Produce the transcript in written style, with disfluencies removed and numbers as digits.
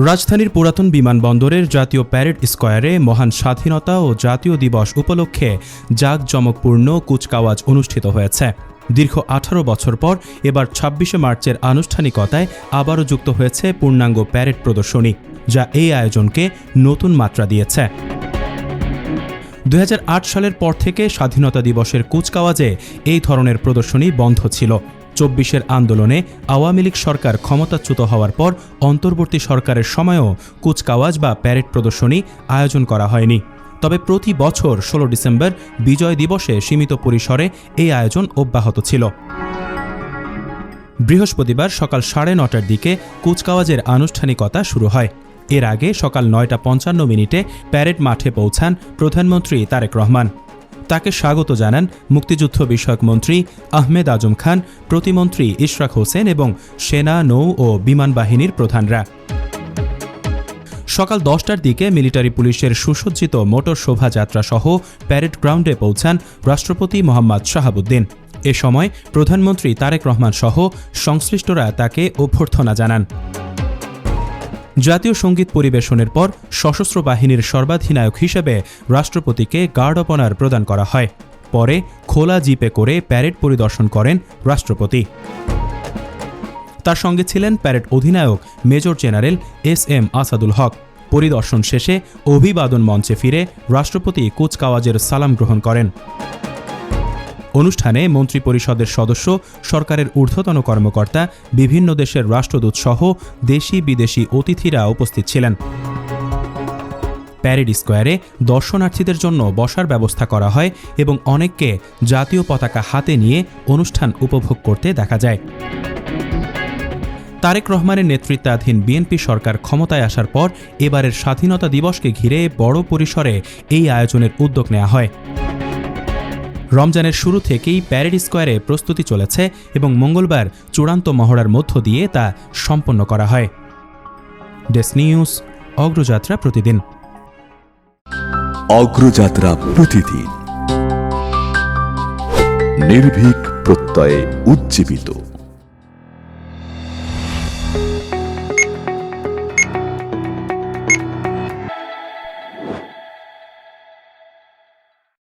রাজধানীর পুরাতন বিমানবন্দরের জাতীয় প্যারেড স্কয়ারে মহান স্বাধীনতা ও জাতীয় দিবস উপলক্ষে জাঁকজমকপূর্ণ কুচকাওয়াজ অনুষ্ঠিত হয়েছে। দীর্ঘ 18 বছর পর এবার 26শে মার্চের আনুষ্ঠানিকতায় আবারও যুক্ত হয়েছে পূর্ণাঙ্গ প্যারেড প্রদর্শনী, যা এই আয়োজনকে নতুন মাত্রা দিয়েছে। 2008 সালের পর থেকে স্বাধীনতা দিবসের কুচকাওয়াজে এই ধরনের প্রদর্শনী বন্ধ ছিল। 24-এর আন্দোলনে আওয়ামী লীগ সরকার ক্ষমতাচ্যুত হওয়ার পর অন্তর্বর্তী সরকারের সময়ও কুচকাওয়াজ বা প্যারেড প্রদর্শনী আয়োজন করা হয়নি। তবে প্রতি বছর 16 ডিসেম্বর বিজয় দিবসে সীমিত পরিসরে এই আয়োজন অব্যাহত ছিল। বৃহস্পতিবার সকাল 9:30টার দিকে কুচকাওয়াজের আনুষ্ঠানিকতা শুরু হয়। এর আগে সকাল 9:55 প্যারেড মাঠে পৌঁছান প্রধানমন্ত্রী তারেক রহমান। তাকে স্বাগত জানান মুক্তিযুদ্ধ বিষয়ক মন্ত্রী আহমেদ আজম খান, প্রতিমন্ত্রী ইশরাক হোসেন এবং সেনা, নৌ ও বিমান বাহিনীর প্রধানরা। সকাল 10টার দিকে মিলিটারি পুলিশের সুসজ্জিত মোটর শোভাযাত্রা সহ প্যারেড গ্রাউন্ডে পৌঁছান রাষ্ট্রপতি মোহাম্মদ শাহাবুদ্দিন। এ সময় প্রধানমন্ত্রী তারেক রহমান সহ সংশ্লিষ্টরা তাকে অভ্যর্থনা জানান। জাতীয় সঙ্গীত পরিবেশনের পর সশস্ত্র বাহিনীর সর্বাধিনায়ক হিসেবে রাষ্ট্রপতিকে গার্ড অব অনার প্রদান করা হয়। পরে খোলা জিপে করে প্যারেড পরিদর্শন করেন রাষ্ট্রপতি। তার সঙ্গে ছিলেন প্যারেড অধিনায়ক মেজর জেনারেল এস.এম. আসাদুল হক। পরিদর্শন শেষে অভিবাদন মঞ্চে ফিরে রাষ্ট্রপতি কুচকাওয়াজের সালাম গ্রহণ করেন। অনুষ্ঠানে মন্ত্রিপরিষদের সদস্য, সরকারের ঊর্ধ্বতন কর্মকর্তা, বিভিন্ন দেশের রাষ্ট্রদূত সহ দেশি বিদেশি অতিথিরা উপস্থিত ছিলেন। প্যারেড স্কয়ারে দর্শনার্থীদের জন্য বসার ব্যবস্থা করা হয় এবং অনেককে জাতীয় পতাকা হাতে নিয়ে অনুষ্ঠান উপভোগ করতে দেখা যায়। তারেক রহমানের নেতৃত্বাধীন বিএনপি সরকার ক্ষমতায় আসার পর এবারের স্বাধীনতা দিবসকে ঘিরে বড় পরিসরে এই আয়োজনের উদ্যোগ নেওয়া হয়। রমজানের শুরু থেকেই প্যারেড স্কয়ারে প্রস্তুতি চলেছে এবং মঙ্গলবার চূড়ান্ত মহড়ার মধ্য দিয়ে তা সম্পন্ন করা হয়। ডেস্ক নিউজ, অগ্রযাত্রা প্রতিদিন। অগ্রযাত্রা প্রতিদিন, নির্ভীক প্রত্যয়ে উজ্জীবিত।